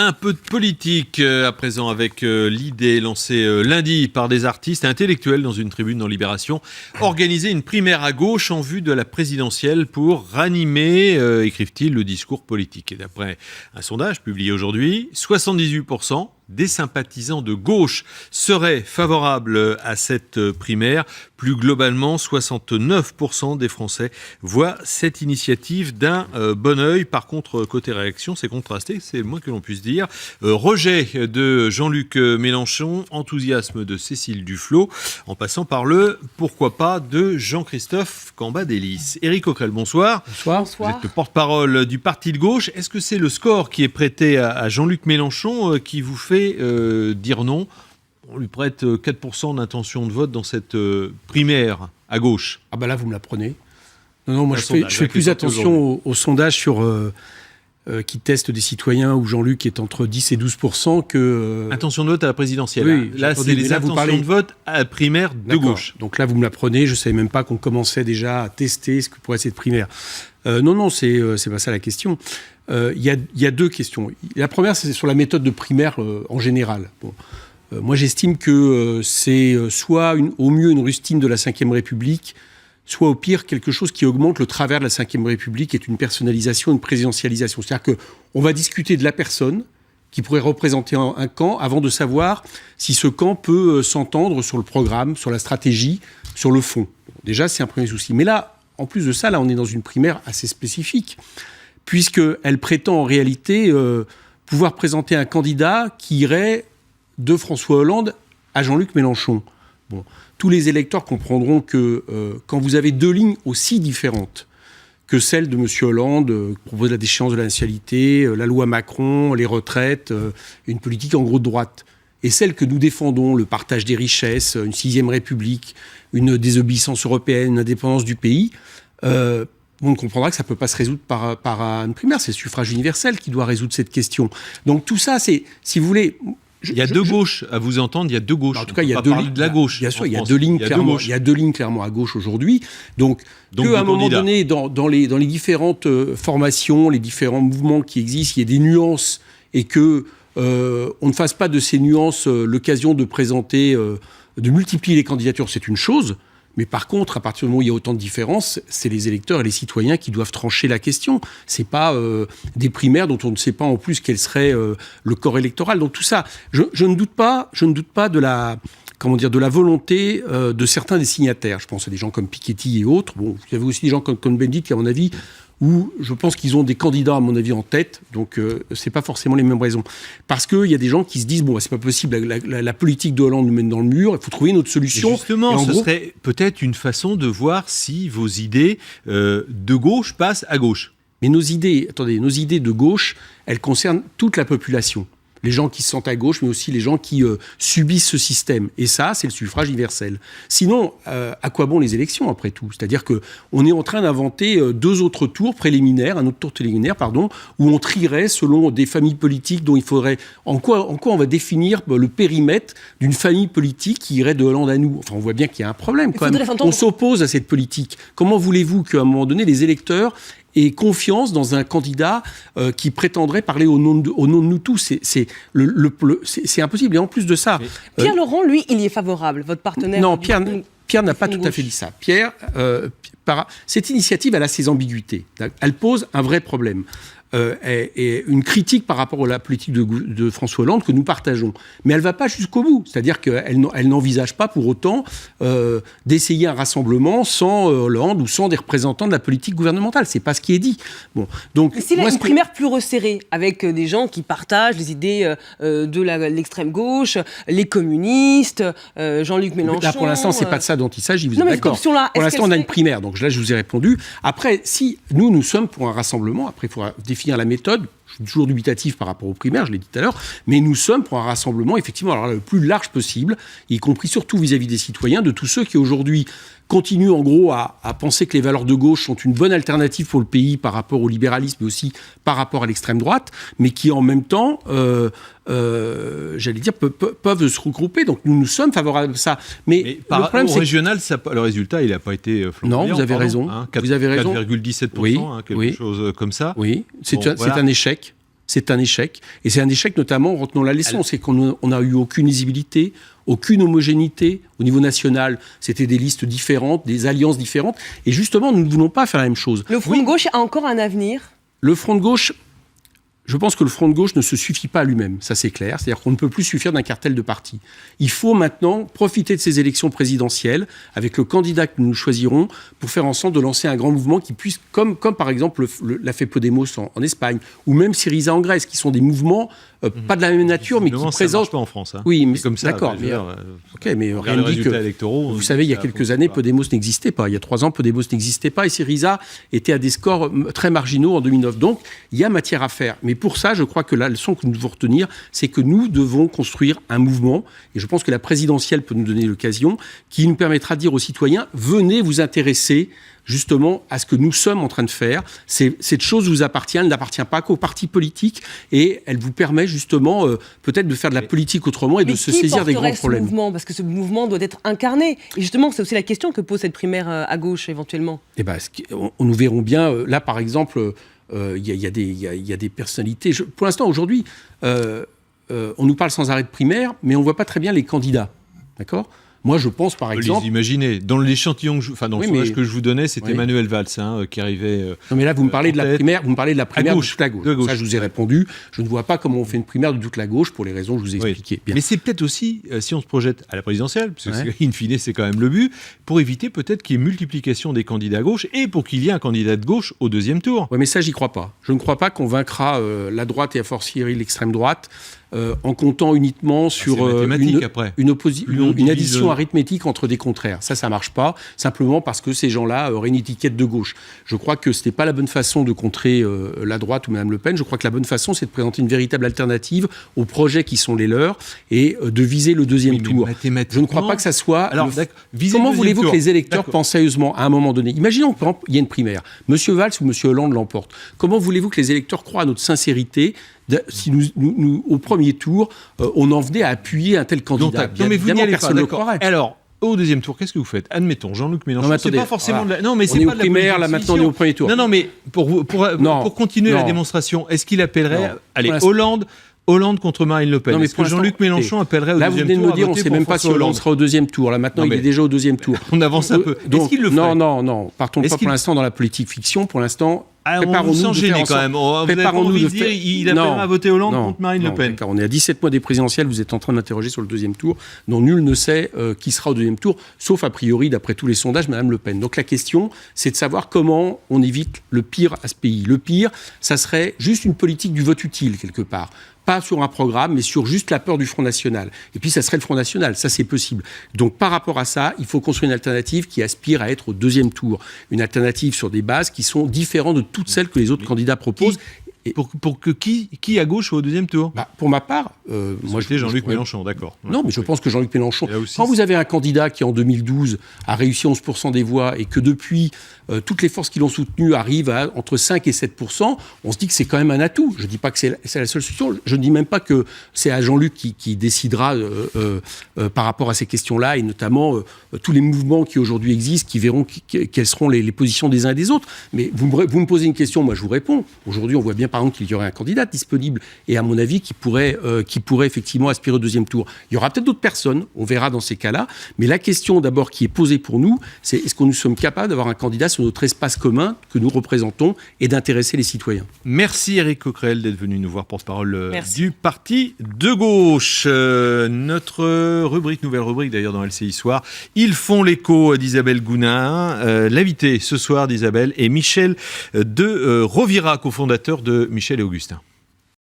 Un peu de politique à présent avec l'idée lancée lundi par des artistes intellectuels dans une tribune dans Libération, organiser une primaire à gauche en vue de la présidentielle pour ranimer, écrivent-ils, le discours politique. Et d'après un sondage publié aujourd'hui, 78% des sympathisants de gauche seraient favorables à cette primaire. Plus globalement, 69% des Français voient cette initiative d'un bon œil. Par contre, côté réaction, c'est contrasté, c'est le moins que l'on puisse dire. Rejet de Jean-Luc Mélenchon, enthousiasme de Cécile Duflot, en passant par le pourquoi pas de Jean-Christophe Cambadélis. Éric Coquerel, bonsoir. Bonsoir. Vous êtes le porte-parole du parti de gauche. Est-ce que c'est le score qui est prêté à Jean-Luc Mélenchon qui vous fait dire non? On lui prête 4% d'intention de vote dans cette primaire à gauche. Ah bah là, vous me la prenez. Non, moi je fais plus attention aux sondages qui testent des citoyens où Jean-Luc est entre 10 et 12% que... Intention de vote à la présidentielle. Oui, là, c'est les intentions de vote à la primaire de gauche. Donc là, vous me la prenez. Je ne savais même pas qu'on commençait déjà à tester ce que pourrait être cette primaire. Non, c'est pas ça la question. Il y a deux questions. La première, c'est sur la méthode de primaire en général. Bon. Moi, j'estime que c'est soit au mieux une rustine de la Ve République, soit au pire quelque chose qui augmente le travers de la Ve République, qui est une personnalisation, une présidentialisation. C'est-à-dire qu'on va discuter de la personne qui pourrait représenter un camp avant de savoir si ce camp peut s'entendre sur le programme, sur la stratégie, sur le fond. Déjà, c'est un premier souci. Mais là, en plus de ça, là, on est dans une primaire assez spécifique, puisqu'elle prétend en réalité pouvoir présenter un candidat qui irait de François Hollande à Jean-Luc Mélenchon. Bon, tous les électeurs comprendront que quand vous avez deux lignes aussi différentes que celle de M. Hollande, qui propose la déchéance de la nationalité, la loi Macron, les retraites, une politique en gros de droite, et celle que nous défendons, le partage des richesses, une 6e République, une désobéissance européenne, une indépendance du pays, on comprendra que ça ne peut pas se résoudre par une primaire. C'est le suffrage universel qui doit résoudre cette question. Donc tout ça, c'est, si vous voulez... Il y a deux gauches, à vous entendre, il y a deux gauches. En tout cas, il y a deux lignes de la gauche. Bien sûr, il y a deux lignes clairement à gauche aujourd'hui. Donc qu'à un moment donné, dans les différentes formations, les différents mouvements qui existent, il y a des nuances et que on ne fasse pas de ces nuances l'occasion de présenter, de multiplier les candidatures, c'est une chose. Mais par contre, à partir du moment où il y a autant de différences, c'est les électeurs et les citoyens qui doivent trancher la question. C'est pas des primaires dont on ne sait pas en plus quel serait le corps électoral. Donc tout ça, je ne doute pas de la volonté de certains des signataires. Je pense à des gens comme Piketty et autres. Bon, il y avait aussi des gens comme Cohn-Bendit qui, à mon avis, où je pense qu'ils ont des candidats, à mon avis, en tête. Donc, c'est pas forcément les mêmes raisons. Parce qu'il y a des gens qui se disent, bon, c'est pas possible, la politique de Hollande nous mène dans le mur, il faut trouver une autre solution. Et justement, ce serait peut-être une façon de voir si vos idées de gauche passent à gauche. Mais nos idées de gauche, elles concernent toute la population. Les gens qui se sentent à gauche, mais aussi les gens qui subissent ce système. Et ça, c'est le suffrage universel. Sinon, à quoi bon les élections, après tout? C'est-à-dire qu'on est en train d'inventer deux autres tours préliminaires, un autre tour préliminaire, où on trierait selon des familles politiques dont il faudrait... En quoi on va définir le périmètre d'une famille politique qui irait de Hollande à nous? Enfin, on voit bien qu'il y a un problème, quand même. On s'oppose à cette politique. Comment voulez-vous qu'à un moment donné, les électeurs aient confiance dans un candidat qui prétendrait parler au nom de nous tous? C'est impossible. Et en plus de ça... Pierre Laurent, lui, il y est favorable, votre partenaire. Non, Pierre n'a pas tout à fait dit ça. Pierre, cette initiative, elle a ses ambiguïtés. Elle pose un vrai problème. Et une critique par rapport à la politique de François Hollande que nous partageons. Mais elle ne va pas jusqu'au bout. C'est-à-dire qu'elle n'envisage pas pour autant d'essayer un rassemblement sans Hollande ou sans des représentants de la politique gouvernementale. Ce n'est pas ce qui est dit. Bon, donc, s'il a une primaire plus resserrée, avec des gens qui partagent les idées de l'extrême gauche, les communistes, Jean-Luc Mélenchon... Là, pour l'instant, ce n'est pas de ça dont il s'agit. Vous êtes d'accord. Pour l'instant, on a une primaire. Donc là, je vous ai répondu. Après, si nous sommes pour un rassemblement, après, il faudra définir la méthode. Je suis toujours dubitatif par rapport aux primaires, je l'ai dit tout à l'heure, mais nous sommes pour un rassemblement, effectivement, alors là, le plus large possible, y compris surtout vis-à-vis des citoyens, de tous ceux qui aujourd'hui continuent en gros à penser que les valeurs de gauche sont une bonne alternative pour le pays par rapport au libéralisme, mais aussi par rapport à l'extrême droite, mais qui en même temps, j'allais dire, peuvent se regrouper. Donc nous sommes favorables à ça. Mais le problème, c'est régional, le résultat, il n'a pas été flamboyant. Non, vous avez raison. Hein, vous avez raison. 4,17%, oui, quelque chose comme ça. Oui, c'est un échec. c'est un échec. Et c'est un échec notamment, retenons la leçon, c'est qu'on n'a eu aucune lisibilité, aucune homogénéité. Au niveau national, c'était des listes différentes, des alliances différentes. Et justement, nous ne voulons pas faire la même chose. Le Front de gauche a encore un avenir ? Le Front de gauche... Je pense que le Front de gauche ne se suffit pas à lui-même, ça c'est clair. C'est-à-dire qu'on ne peut plus suffire d'un cartel de partis. Il faut maintenant profiter de ces élections présidentielles avec le candidat que nous choisirons pour faire en sorte de lancer un grand mouvement qui puisse, comme par exemple l'a fait Podemos en Espagne, ou même Syriza en Grèce, qui sont des mouvements pas de la même nature, mais qui présentent... Ça marche pas en France. Hein. Oui, mais comme ça. D'accord. Mais rien ne dit que... Vous savez, il y a quelques années, Podemos n'existait pas. Il y a 3 ans, Podemos n'existait pas et Syriza était à des scores très marginaux en 2009. Donc, il y a matière à faire. Mais pour ça, je crois que la leçon que nous devons retenir, c'est que nous devons construire un mouvement, et je pense que la présidentielle peut nous donner l'occasion, qui nous permettra de dire aux citoyens, venez vous intéresser justement à ce que nous sommes en train de faire. Cette chose vous appartient, elle n'appartient pas qu'aux partis politiques, et elle vous permet justement peut-être de faire de la politique autrement et de se saisir des grands problèmes. Mouvement, parce que ce mouvement doit être incarné. Et justement, c'est aussi la question que pose cette primaire à gauche éventuellement. Eh ben, nous verrons bien. Là, par exemple, il y a des personnalités. Pour l'instant, aujourd'hui, on nous parle sans arrêt de primaire, mais on ne voit pas très bien les candidats. D'accord ? Moi, je pense, par exemple... Les imaginer. Dans l'échantillon, dans le sondage que je vous donnais, c'était Manuel Valls qui arrivait... non, mais là, vous me parlez de la primaire, de gauche, toute la gauche. Ça, je vous ai répondu. Je ne vois pas comment on fait une primaire de toute la gauche pour les raisons que je vous ai expliquées. Bien. Mais c'est peut-être aussi, si on se projette à la présidentielle, parce que in fine, c'est quand même le but, pour éviter peut-être qu'il y ait multiplication des candidats à gauche et pour qu'il y ait un candidat de gauche au deuxième tour. Oui, mais ça, j'y crois pas. Je ne crois pas qu'on vaincra la droite et a fortiori l'extrême droite en comptant uniquement sur une addition arithmétique entre des contraires. Ça marche pas, simplement parce que ces gens-là auraient une étiquette de gauche. Je crois que ce n'est pas la bonne façon de contrer la droite ou Mme Le Pen. Je crois que la bonne façon, c'est de présenter une véritable alternative aux projets qui sont les leurs et de viser le deuxième tour. Je ne crois pas que ça soit... Alors, comment voulez-vous que les électeurs pensent sérieusement à un moment donné ? Imaginons qu'il y a une primaire. M. Valls ou M. Hollande l'emportent. Comment voulez-vous que les électeurs croient à notre sincérité si nous, au premier tour, on en venait à appuyer un tel candidat? Non, mais vous n'y allez pas, d'accord. Alors, au deuxième tour, qu'est-ce que vous faites ? Admettons, Jean-Luc Mélenchon, c'est pas forcément de la... Non, mais c'est pas de la primaire, là maintenant on est au premier tour. Non, mais pour continuer la démonstration, est-ce qu'il appellerait... Allez, Hollande contre Marine Le Pen. Non, mais est-ce que Jean-Luc Mélenchon appellerait au deuxième tour? Là, vous venez de me dire, on ne sait même pas si Hollande sera au deuxième tour. Là, maintenant, il est déjà au deuxième tour. On avance un peu. Est-ce qu'il le ferait? Non. Partons pas pour l'instant dans la politique fiction. Pour l'instant, préparons-nous de faire quand même. Vous n'avez pas envie de dire il appellera à voter Hollande contre Marine Le Pen. On est à 17 mois des présidentielles. Vous êtes en train d'interroger sur le deuxième tour, dont nul ne sait qui sera au deuxième tour, sauf a priori, d'après tous les sondages, Mme Le Pen. Donc la question, c'est de savoir comment on évite le pire à ce pays. Le pire, ça serait juste une politique du vote utile, quelque part. Pas sur un programme, mais sur juste la peur du Front National. Et puis, ça serait le Front National. Ça, c'est possible. Donc, par rapport à ça, il faut construire une alternative qui aspire à être au deuxième tour. Une alternative sur des bases qui sont différentes de toutes celles que les autres candidats proposent. Pour que qui à gauche au deuxième tour? Pour ma part, moi j'étais Jean-Luc Mélenchon, d'accord. Non, mais je pense que Jean-Luc Mélenchon, quand vous avez un candidat qui en 2012 a réussi 11% des voix et que depuis toutes les forces qui l'ont soutenu arrivent à entre 5 et 7%, on se dit que c'est quand même un atout. Je ne dis pas que c'est la seule solution. Je ne dis même pas que c'est à Jean-Luc qui décidera par rapport à ces questions-là et notamment tous les mouvements qui aujourd'hui existent, qui verront quelles seront les positions des uns et des autres. Mais vous me posez une question, moi je vous réponds. Aujourd'hui, on voit bien par exemple qu'il y aurait un candidat disponible et à mon avis qui pourrait effectivement aspirer au deuxième tour. Il y aura peut-être d'autres personnes, on verra dans ces cas-là, mais la question d'abord qui est posée pour nous, c'est est-ce que nous sommes capables d'avoir un candidat sur notre espace commun que nous représentons et d'intéresser les citoyens. Merci Éric Coquerel d'être venu nous voir, porte-parole du parti de gauche. Notre rubrique, nouvelle rubrique d'ailleurs dans LCI Soir, ils font l'écho d'Isabelle Gounin. L'invité ce soir d'Isabelle est Michel de Rovira, cofondateur de Michel et Augustin.